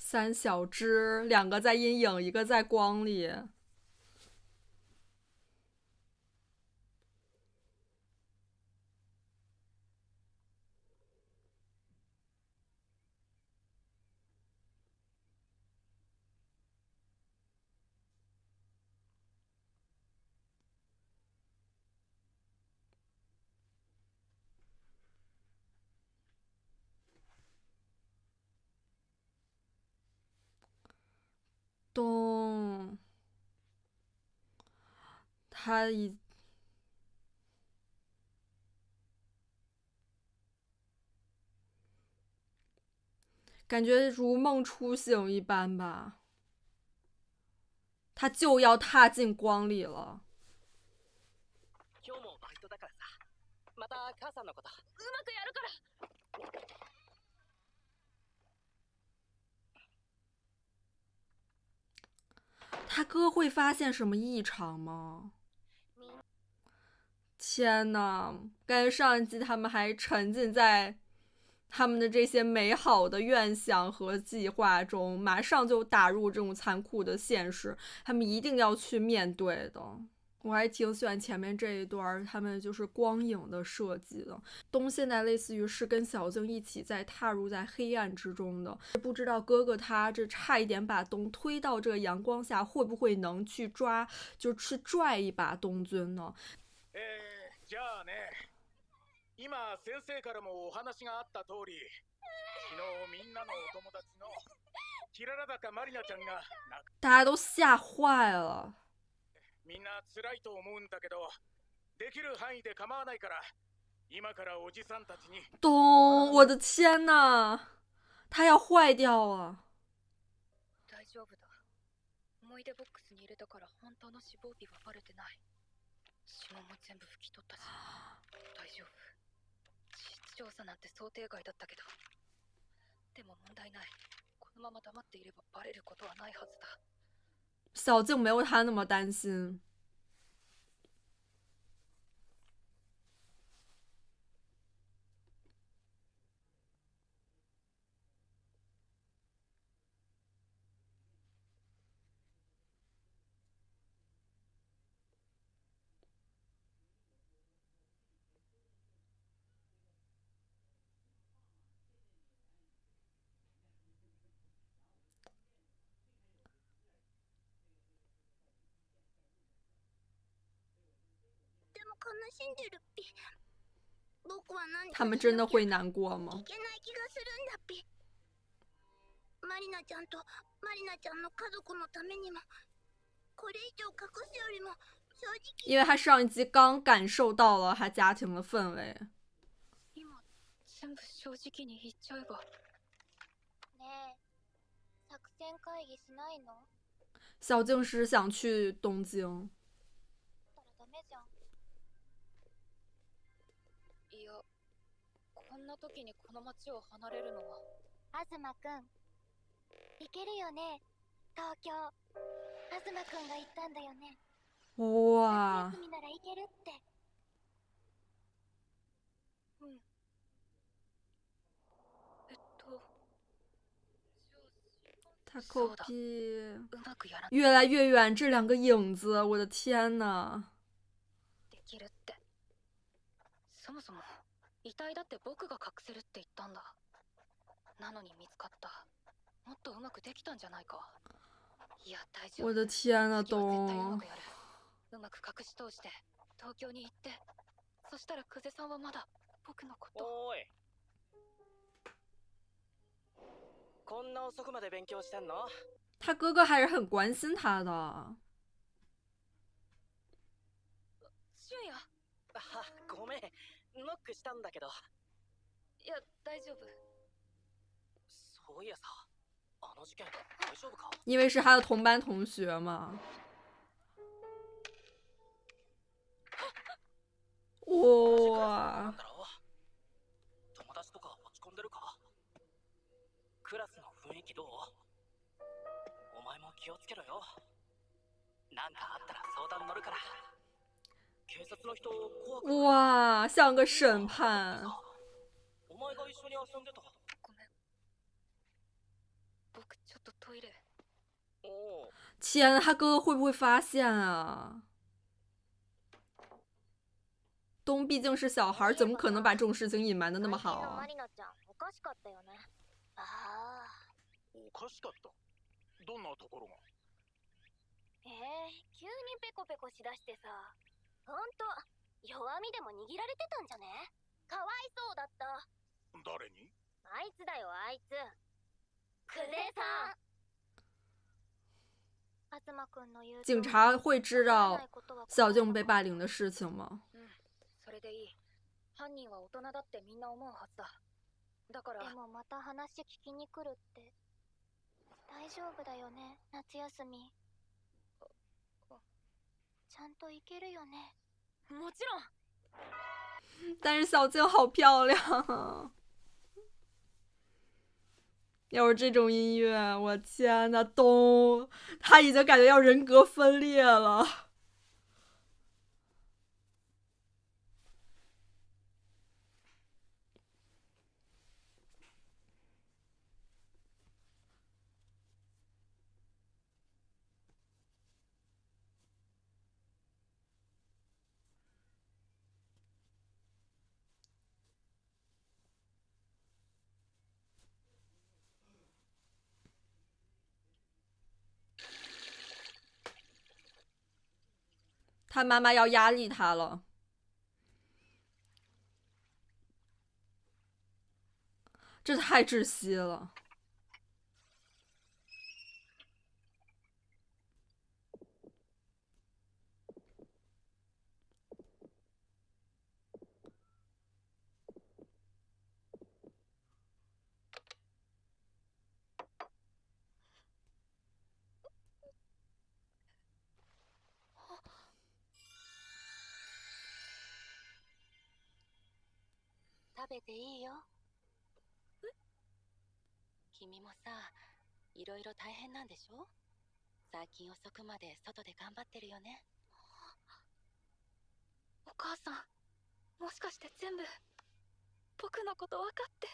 三小只，两个在阴影，一个在光里。咚，他已感觉如梦初醒一般吧，他就要踏进光里了。今日もバイトだからさ。また母さんのことうまくやるから。他哥会发现什么异常吗？天呐，感觉上一季他们还沉浸在他们的这些美好的愿想和计划中，马上就打入这种残酷的现实，他们一定要去面对的。我还挺喜欢前面这一段他们就是光影的设计的。东现在类似于是跟小静一起在踏入在黑暗之中的，不知道哥哥他这差一点把东推到这个阳光下，会不会能去抓，就去拽一把东君呢？じゃあね、今先生からもお話があった通り、昨日みんなのお友達のキララ坂マリナちゃんが大家都吓坏了。みんな辛いと思うんだけど、できる範囲で構わないから、今からおじさんたちに。咚！我的天呐，他要坏掉了。大丈夫だ。思い出ボックスに入れたから本当の死亡日はバレてない。指紋も全部拭き取ったし大丈夫。地質調査なんて想定外だったけど、でも問題ない。このまま黙っていればバレることはないはずだ。小静没有他那么担心。他们真的会难过吗？マリナちゃんとマリナちゃんの家族のためにも、これ以上隠すよりも正直。因为他上一集刚感受到了他家庭的氛围。今全部正直に言っちゃえば。ねえ、作戦会議しないの？小静是想去东京。ダメじゃん。いや、こんな時にこの町を離れるのは。東くん、行けるよね、東京。東くんが言ったんだよね。哇！夏休みなら行けるって。うん。他口鼻うまくやら越来越远，这两个影子，我的天呐！できるって。そもそも遺体だって僕が隠せるって言ったんだ。なのに見つかった。もっとうまくできたんじゃないか。いや大丈夫。我的天呐，次は絶対うま东くやる。うまく隠し通して東京に行って、そしたら久世さんはまだ僕のこと。おーい、こんな遅くまで勉強してんの？他哥哥还是很关心他的。俊也。あ、ごめん、ノックしたんだけど。いや大丈夫。そういやさ、あの事件大丈夫か？因为是他的同班同学嘛。哇！友達とか落ち込んでるか？クラスの雰囲気どう？お前も気をつけろよ。なんかあったら相談乗るから。警察の人怖くない？哇，像个审判。お前が一緒に遊んでた。ごめん。僕ちょっトイレ。おお。天，他哥哥会不会发现啊？东毕竟是小孩，怎么可能把这种事情隐瞒的那么好啊？マリナちゃんおかしかったよね。ああ。おかしかった。どんなところが？急にペコペコしだしてさ。ほんと弱みでも握られてたんじゃね？かわいそうだった。誰に？あいつだよあいつ。クゼさん。東くんの言う警察会知道小静被霸凌的事情吗？それでいい。犯人は大人だってみんな思うはずだ。だから。でもまた話聞きに来るって。大丈夫だよね、夏休み。ちゃんと行けるよね。もちろん。但是小静好漂亮啊！要是这种音乐，我天呐，东他已经感觉要人格分裂了。他妈妈要压力他了，这太窒息了。食べていいよ。君もさ、いろいろ大変なんでしょ？最近遅くまで外で頑張ってるよね。お母さん、もしかして全部僕のこと分かって。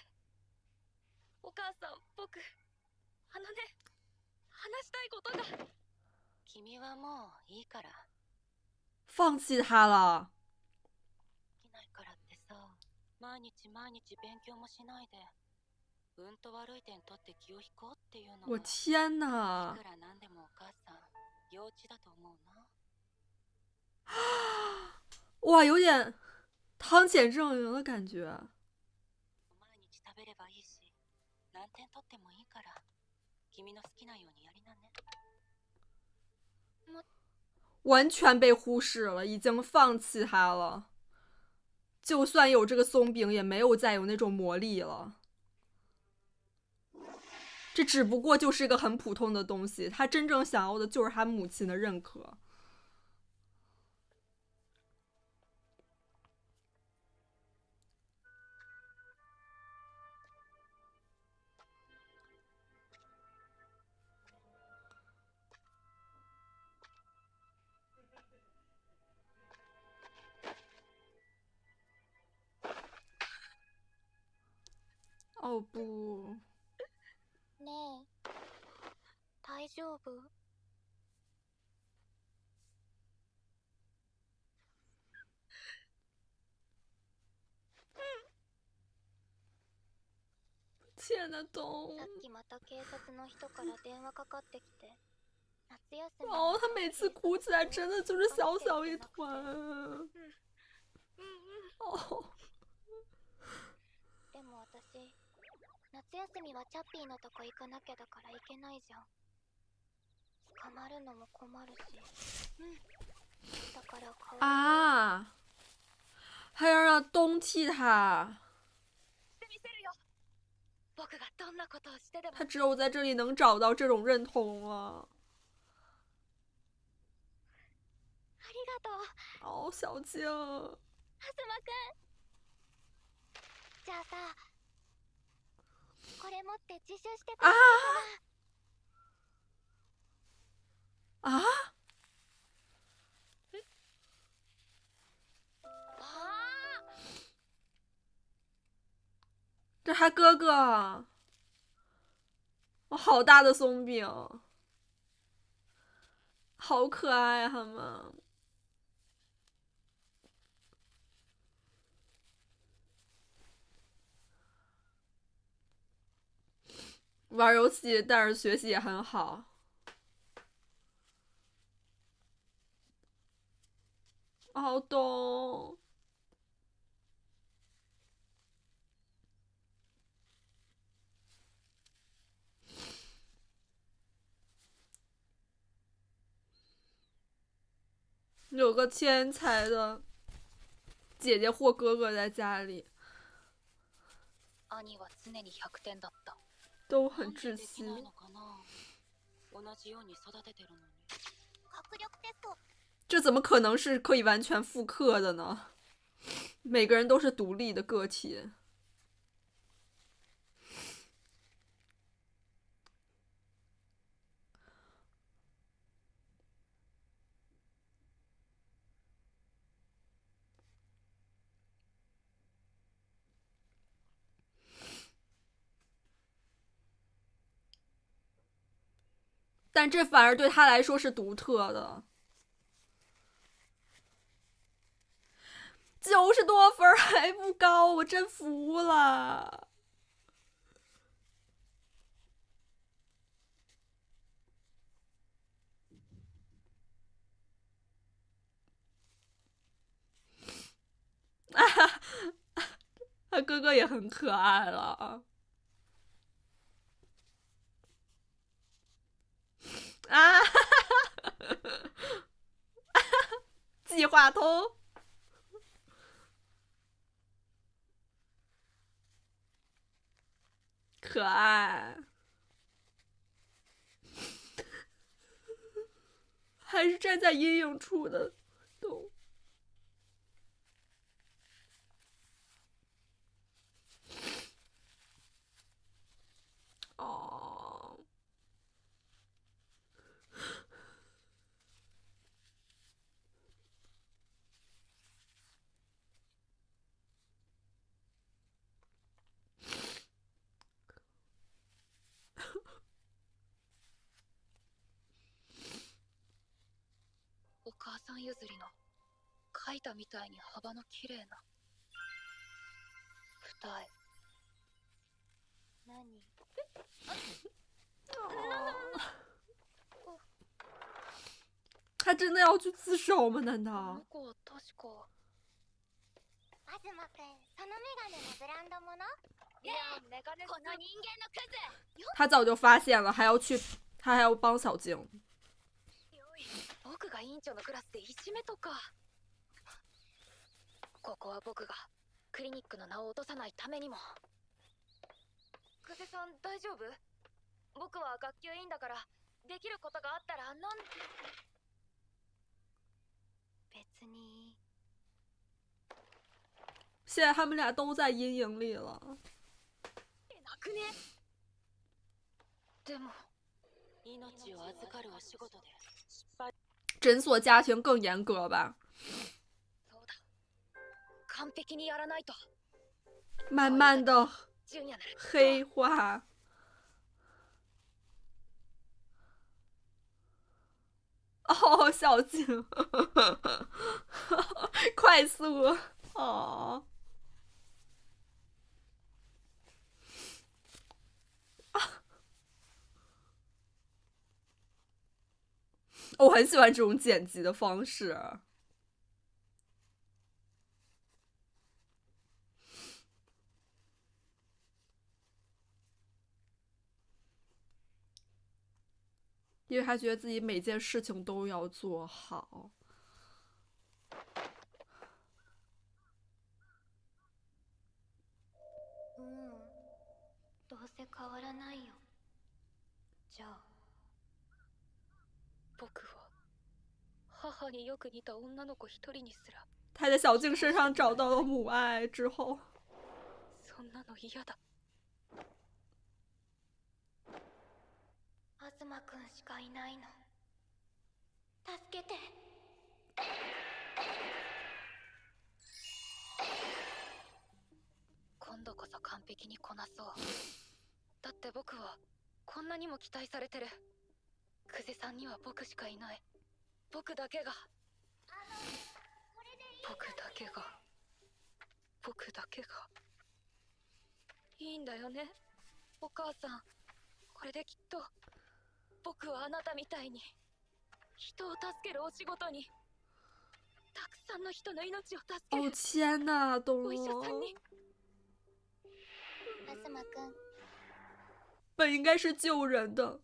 お母さん、僕ね、話したいことが。君はもういいから。放弃他了。できないからってさ、毎日勉強もしないで。うんと悪い点取って気を引こうっていうのも。我天哪！いくらなんでもお母さん幼稚だと思うな。哇，有点汤浅政明的感觉。毎日食べればいいし、何点取ってもいいから、君の好きなようにやりなね。完全被忽视了，已经放弃他了。就算有这个松饼，也没有再有那种魔力了。这只不过就是一个很普通的东西，他真正想要的就是他母亲的认可。哦不，ねえ、大丈夫？天呐，东！さっきまた警察の人から電話かかってきて、夏休み。哦，他每次哭起来真的就是小小一团。哦。でも私、夏休みはチャッピーのとこ行かなきゃだから行けないじゃん。捕まるのも困るし。だから顔。啊！还要让东替他。他只有在这里能找到这种认同了。ありがとう。哦，小静。東くん。じゃあさ、これ持って自習してくれるかな？啊！这他哥哥。哇，好大的松饼，好可爱啊，他们。玩游戏，但是学习也很好。好懂。有个天才的姐姐或哥哥在家里，兄は常に100点だった。都很窒息。同じように育ててるのに。学力テスト这怎么可能是可以完全复刻的呢？每个人都是独立的个体。但这反而对他来说是独特的。90多分还不高，我真服了。他哥哥也很可爱了。啊！计划通，可爱，还是站在阴影处的懂。哦。お母さん譲りの描いたみたいに幅の綺麗な二重。何他真的要去自首吗？难こ道の？子は確か。東くん、そのメガネのブランドものいや、メガネこの人間のクズ他早就发现了，还要去，他还要帮小静。僕が委員長のクラスでいじめとか。ここは僕がクリニックの名を落とさないためにも。久世さん大丈夫？僕は学級委員だからできることがあったら別に。现在他们俩都在阴影里了。なくね？でも命を預かるお仕事で失敗。诊所家庭更严格吧？そうだ。完璧にやらないと。慢慢的純也なら黑化。哦，小静，快速哦。我很喜欢这种剪辑的方式。因为他觉得自己每件事情都要做好。どうせ変わらないよ。じゃあ僕は母によく似た女の子一人にすら。他在小静身上找到了母爱之后，そんなの嫌だ。東くんしかいないの。助けて。今度こそ完璧にこなそう。だって僕はこんなにも期待されてる。久世さんには僕しかいない。僕だけがいいんだよね、お母さん。これできっと僕はあなたみたいに人を助けるお仕事に、たくさんの人の命を助け哦る天哪，懂お医者さん了。に。東くん、本应该是救人的。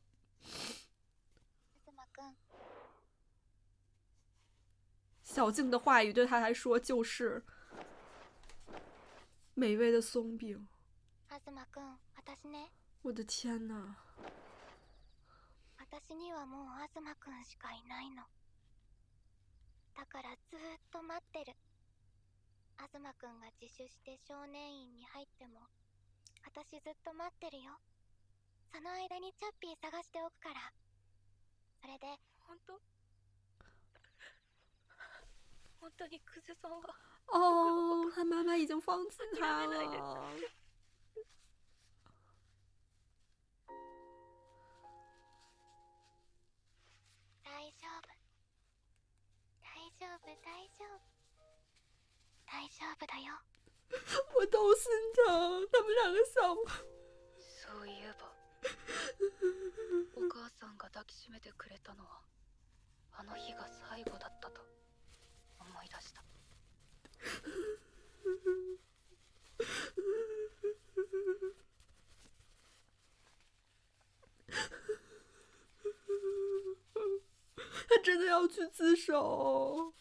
東くん、小静的话语对他来说就是美味的松饼。東くん、私ね、我的天哪！私にはもう東くんしかいないの。だからずーっと待ってる。東くんが自首して少年院に入っても、私ずっと待ってるよ。その間にチャッピー探しておくから。それで、本当に久世さんは。哦，他妈妈已经放弃他了。大丈夫。大丈夫、大丈夫。大丈夫だよ。我都心疼，他们两个小朋友。そういえばお母さんが抱きしめてくれたのはあの日が最後だったと思い出した。他真的要去自首？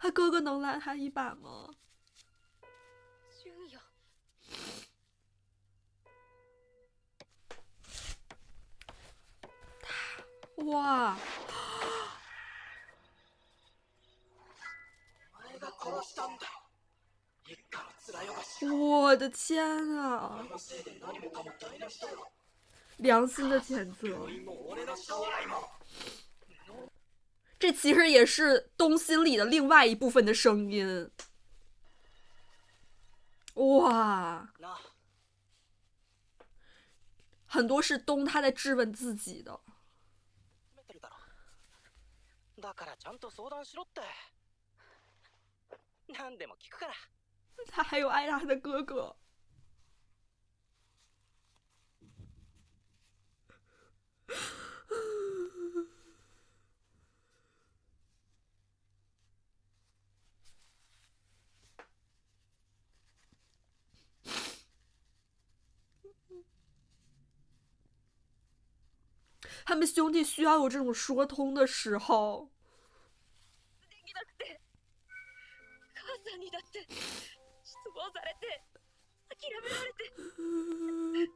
他哥哥能拉他一把吗？俊也，哇！我的天啊！良心的谴责。这其实也是东心里的另外一部分的声音。哇！很多是东他在质问自己的。だからちゃんと相談しろって。何でも聞くから。他还有爱他的哥哥。他们兄弟需要有这种说通的时候。母さんにだって失望されて諦められて、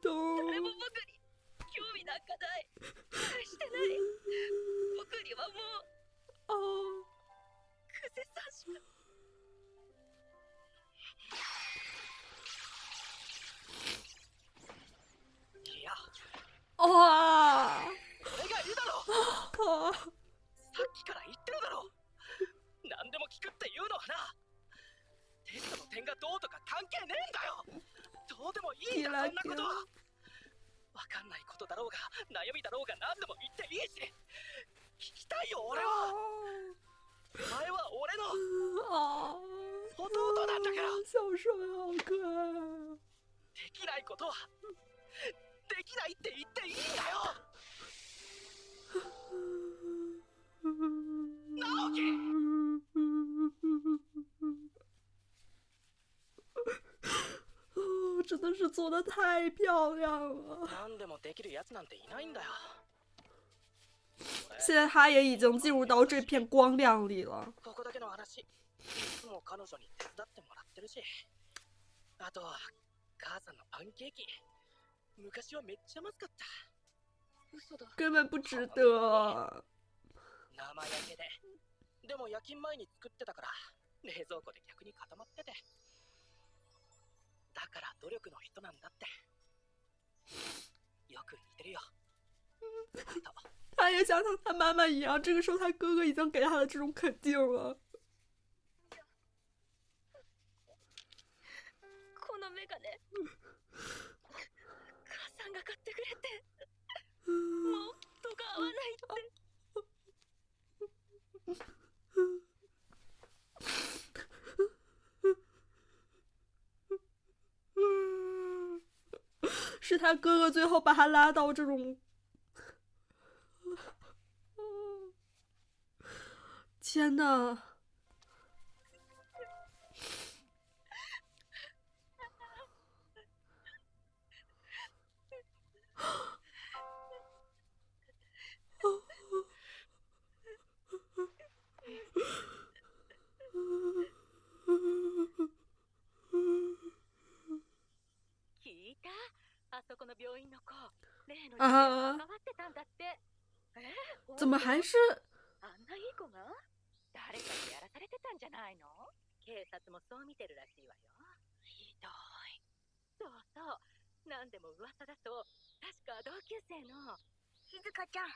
誰も僕に興味なんかない、愛してない。僕にはもう久世さんしか。いや、哇！俺がいるだろ。さっきから言ってるだろ。何でも聞くっていうのはな、テストの点がどうとか関係ねえんだよ。どうでもいいんだ、そんなことは。わかんないことだろうが悩みだろうが何でも言っていいし、聞きたいよ俺は。お前は俺の弟なんだから。小时候好可爱。できないことはできないって言っていいんだよ。直樹。真的是做的太漂亮了。何でもできるやつなんていないんだよ。现在他也已经进入到这片光亮里了。ここだけの話、いつも彼女に手伝ってもらってるし、あと母さんのパンケーキ、昔はめっちゃまずかった。嘘だ。根本不值得。生焼けで、でも夜勤前に作ってたから冷蔵庫で逆に固まってて。だから努力の人なんだって。よく似てるよ。他也想像他妈妈一样，这个时候他哥哥已经给他的这种肯定了。このメガネ、母さかってくれて、もうとか合わないって。是他哥哥最后把他拉到这种，天哪！聞いた？あそこの病院の子、例の事件に関わってたんだって。怎么还是？あんないい子が？誰かにやらされてたんじゃないの？警察もそう見てるらしいわよ。ひどい。そうそう。なんでも噂だと、確か同級生の静香ちゃん。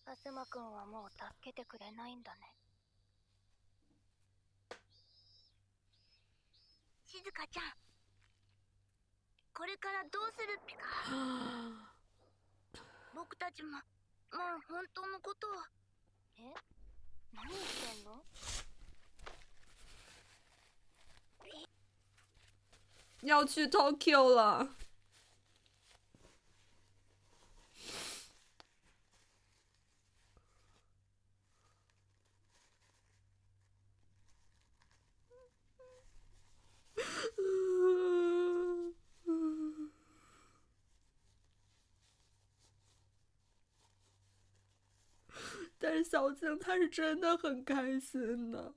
東くんはもう助けてくれないんだね。静香ちゃん、これからどうするっぴか。僕たちももう本当のことを。え？何言ってんの？要去 Tokyo 了。但是小静她是真的很开心的，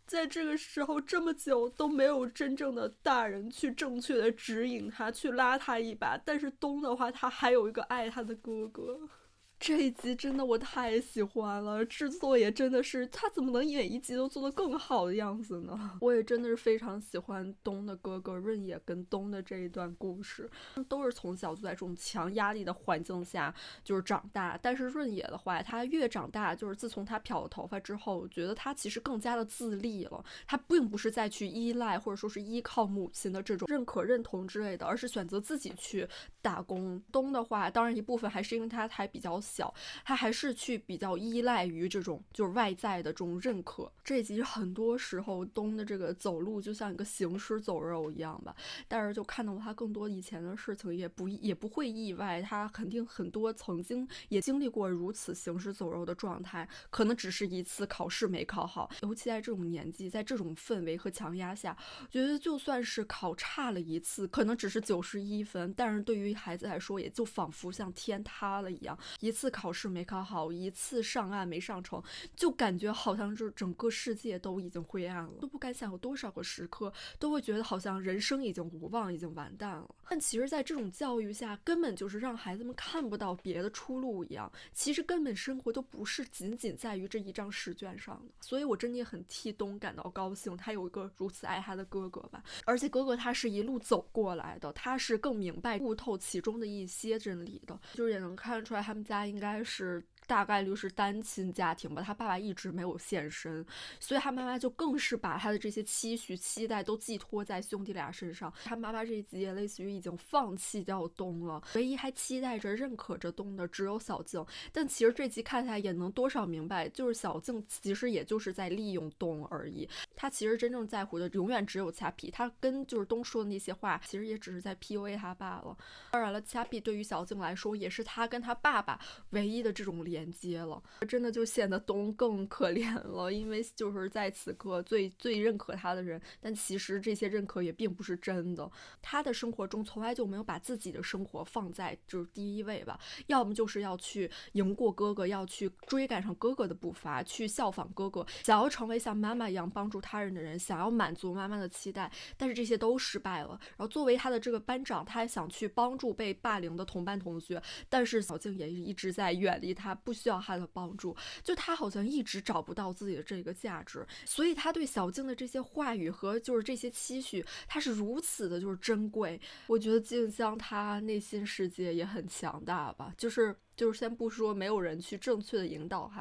在这个时候这么久都没有真正的大人去正确的指引他，去拉他一把，但是东的话他还有一个爱他的哥哥。这一集真的我太喜欢了，制作也真的是，他怎么能每一集都做得更好的样子呢？我也真的是非常喜欢东的哥哥润野跟东的这一段故事，都是从小就在这种强压力的环境下就是长大。但是润野的话，他越长大，就是自从他漂了头发之后，我觉得他其实更加的自立了，他并不是再去依赖或者说是依靠母亲的这种认可认同之类的，而是选择自己去打工。东的话，当然一部分还是因为他还比较小，他还是去比较依赖于这种就是外在的这种认可。这集很多时候东的这个走路就像一个行尸走肉一样吧，但是就看到他更多以前的事情，也不会意外，他肯定很多曾经也经历过如此行尸走肉的状态，可能只是一次考试没考好，尤其在这种年纪，在这种氛围和强压下，觉得就算是考差了一次，可能只是91分，但是对于孩子来说，也就仿佛像天塌了一样，一次考试没考好，一次上岸没上成，就感觉好像这整个世界都已经灰暗了，都不敢想有多少个时刻都会觉得好像人生已经无望，已经完蛋了。但其实在这种教育下，根本就是让孩子们看不到别的出路一样，其实根本生活都不是仅仅在于这一张试卷上的。所以我真的也很替东感到高兴，他有一个如此爱他的哥哥吧，而且哥哥他是一路走过来的，他是更明白悟透其中的一些真理的，就是也能看出来他们家应该是大概率是单亲家庭吧，他爸爸一直没有现身，所以他妈妈就更是把他的这些期许期待都寄托在兄弟俩身上。他妈妈这一集也类似于已经放弃掉东了，唯一还期待着认可着东的只有小静。但其实这集看下来也能多少明白，就是小静其实也就是在利用东而已，他其实真正在乎的永远只有恰皮，他跟就是东说的那些话其实也只是在 PUA 他罢了。当然了，恰皮对于小静来说也是他跟他爸爸唯一的这种连接了，真的就显得东更可怜了，因为就是在此刻最认可他的人，但其实这些认可也并不是真的。他的生活中从来就没有把自己的生活放在就是第一位吧，要么就是要去赢过哥哥，要去追赶上哥哥的步伐，去效仿哥哥，想要成为像妈妈一样帮助他人的人，想要满足妈妈的期待，但是这些都失败了。然后作为他的这个班长，他还想去帮助被霸凌的同班同学，但是小静也一直在远离他，不需要他的帮助，就他好像一直找不到自己的这个价值，所以他对小静的这些话语和就是这些期许，他是如此的就是珍贵。我觉得静香他内心世界也很强大吧，就是就是先不说没有人去正确的引导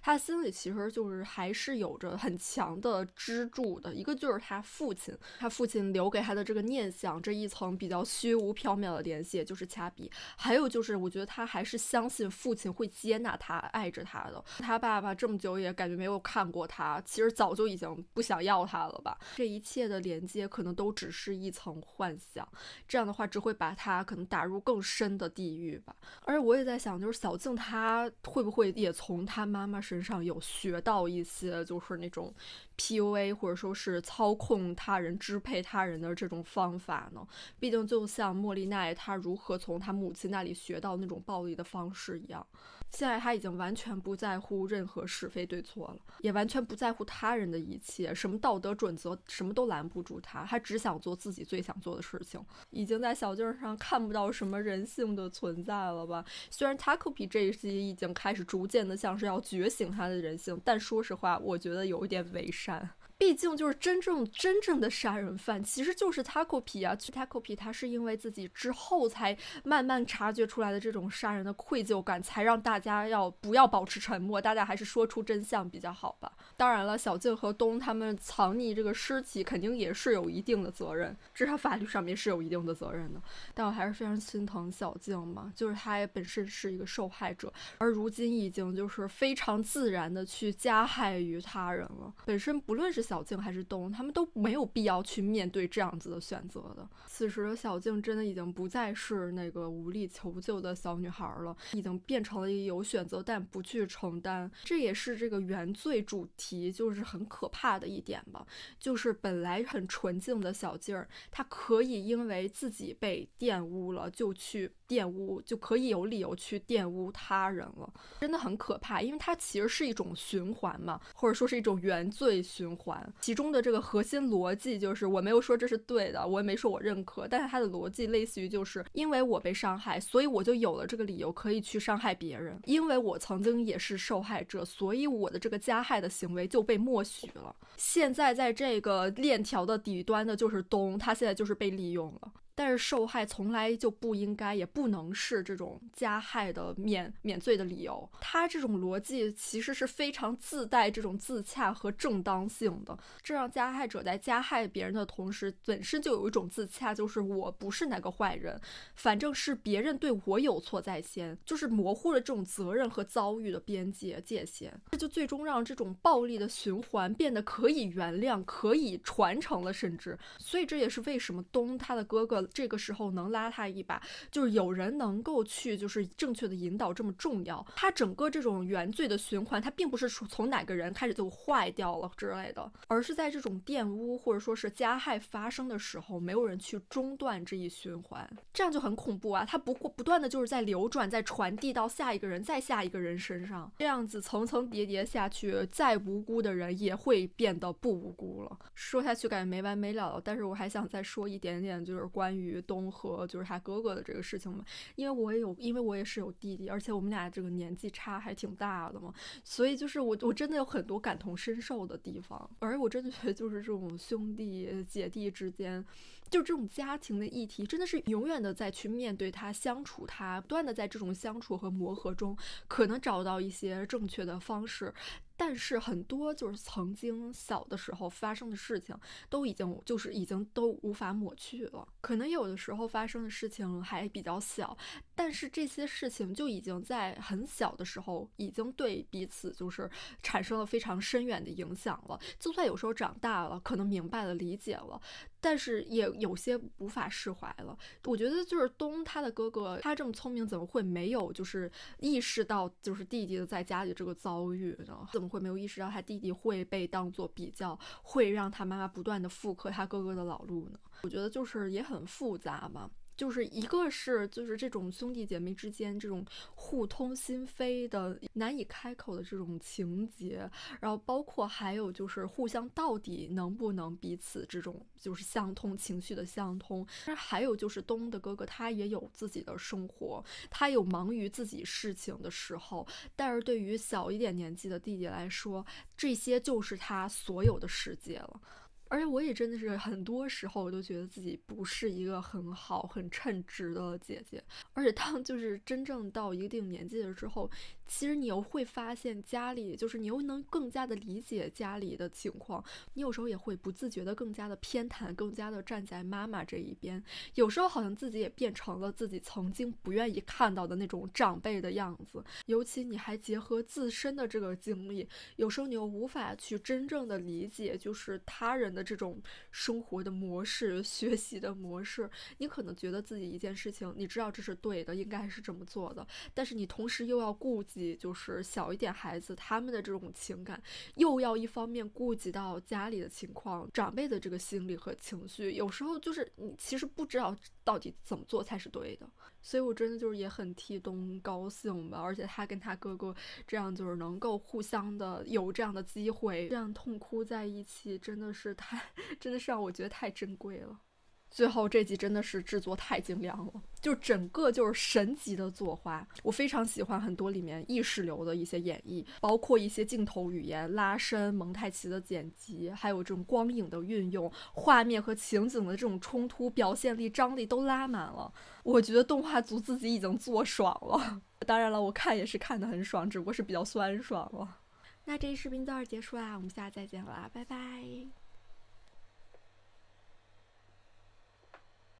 他心里其实就是还是有着很强的支柱的。一个就是他父亲留给他的这个念想，这一层比较虚无缥缈的联系，也就是掐笔。还有就是我觉得他还是相信父亲会接纳他，爱着他的。他爸爸这么久也感觉没有看过他，其实早就已经不想要他了吧。这一切的连接可能都只是一层幻想，这样的话只会把他可能打入更深的地狱吧。而我也在想，就是小静她会不会也从她妈妈身上有学到一些就是那种 PUA 或者说是操控他人、支配他人的这种方法呢？毕竟就像莫莉奈她如何从她母亲那里学到那种暴力的方式一样，现在她已经完全不在乎任何是非对错了，也完全不在乎他人的一切，什么道德准则什么都拦不住她只想做自己最想做的事情。已经在小静上看不到什么人性的存在了吧。虽然 Takopi 这一集已经开始逐渐的像是要觉醒他的人性，但说实话我觉得有一点伪善。毕竟就是真正的杀人犯其实就是 Takopi 啊。Takopi 他是因为自己之后才慢慢察觉出来的这种杀人的愧疚感，才让大家不要保持沉默，大家还是说出真相比较好吧。当然了，小静和东他们藏匿这个尸体肯定也是有一定的责任，至少法律上面是有一定的责任的。但我还是非常心疼小静嘛，就是她也本身是一个受害者，而如今已经就是非常自然的去加害于他人了。本身不论是小静还是东，他们都没有必要去面对这样子的选择的。此时的小静真的已经不再是那个无力求救的小女孩了，已经变成了一个有选择但不去承担。这也是这个原罪主题就是很可怕的一点吧，就是本来很纯净的小静儿，她可以因为自己被玷污了就去玷污，就可以有理由去玷污他人了，真的很可怕。因为它其实是一种循环嘛，或者说是一种原罪循环。其中的这个核心逻辑就是，我没有说这是对的，我也没说我认可，但是它的逻辑类似于就是因为我被伤害，所以我就有了这个理由可以去伤害别人。因为我曾经也是受害者，所以我的这个加害的行为就被默许了。现在在这个链条的底端的就是东，他现在就是被利用了。但是受害从来就不应该也不能是这种加害的免罪的理由。他这种逻辑其实是非常自带这种自洽和正当性的，这让加害者在加害别人的同时本身就有一种自洽，就是我不是那个坏人，反正是别人对我有错在先，就是模糊了这种责任和遭遇的边界界限。这就最终让这种暴力的循环变得可以原谅可以传承了，甚至所以这也是为什么东他的哥哥这个时候能拉他一把，就是有人能够去就是正确的引导这么重要。他整个这种原罪的循环，他并不是从哪个人开始就坏掉了之类的，而是在这种玷污或者说是加害发生的时候，没有人去中断这一循环，这样就很恐怖啊。他不断的就是在流转，在传递到下一个人再下一个人身上，这样子层层叠叠下去，再无辜的人也会变得不无辜了。说下去感觉没完没了，但是我还想再说一点点，就是关于东和就是他哥哥的这个事情嘛。因为我也是有弟弟，而且我们俩这个年纪差还挺大的嘛，所以就是我真的有很多感同身受的地方。而我真的觉得就是这种兄弟姐弟之间，就这种家庭的议题真的是永远的在去面对它，相处它，不断的在这种相处和磨合中可能找到一些正确的方式。但是很多就是曾经小的时候发生的事情都已经都无法抹去了。可能有的时候发生的事情还比较小，但是这些事情就已经在很小的时候已经对彼此就是产生了非常深远的影响了。就算有时候长大了可能明白了理解了，但是也有些无法释怀了。我觉得就是东他的哥哥他这么聪明，怎么会没有就是意识到就是弟弟的在家里这个遭遇呢？怎么会没有意识到他弟弟会被当作比较，会让他妈妈不断的复刻他哥哥的老路呢？我觉得就是也很复杂嘛。就是一个是就是这种兄弟姐妹之间这种互通心扉的难以开口的这种情节，然后包括还有就是互相到底能不能彼此这种就是相通，情绪的相通。还有就是东的哥哥他也有自己的生活，他有忙于自己事情的时候，但是对于小一点年纪的弟弟来说，这些就是他所有的世界了。而且我也真的是很多时候我都觉得自己不是一个很好很称职的姐姐，而且当就是真正到一定年纪了之后，其实你又会发现家里就是你又能更加的理解家里的情况，你有时候也会不自觉的更加的偏袒，更加的站在妈妈这一边，有时候好像自己也变成了自己曾经不愿意看到的那种长辈的样子，尤其你还结合自身的这个经历，有时候你又无法去真正的理解就是他人的这种生活的模式、学习的模式，你可能觉得自己一件事情你知道这是对的，应该是这么做的，但是你同时又要顾及就是小一点孩子他们的这种情感，又要一方面顾及到家里的情况、长辈的这个心理和情绪，有时候就是你其实不知道到底怎么做才是对的。所以我真的就是也很替东高兴吧，而且他跟他哥哥这样就是能够互相的有这样的机会，这样痛哭在一起，真的是让我觉得太珍贵了。最后这集真的是制作太精良了，就整个就是神级的作画，我非常喜欢很多里面意识流的一些演绎，包括一些镜头语言拉伸、蒙太奇的剪辑，还有这种光影的运用，画面和情景的这种冲突，表现力、张力都拉满了。我觉得动画组自己已经做爽了，当然了，我看也是看得很爽，只不过是比较酸爽了。那这一视频到这儿结束啦，我们下次再见啦，拜拜。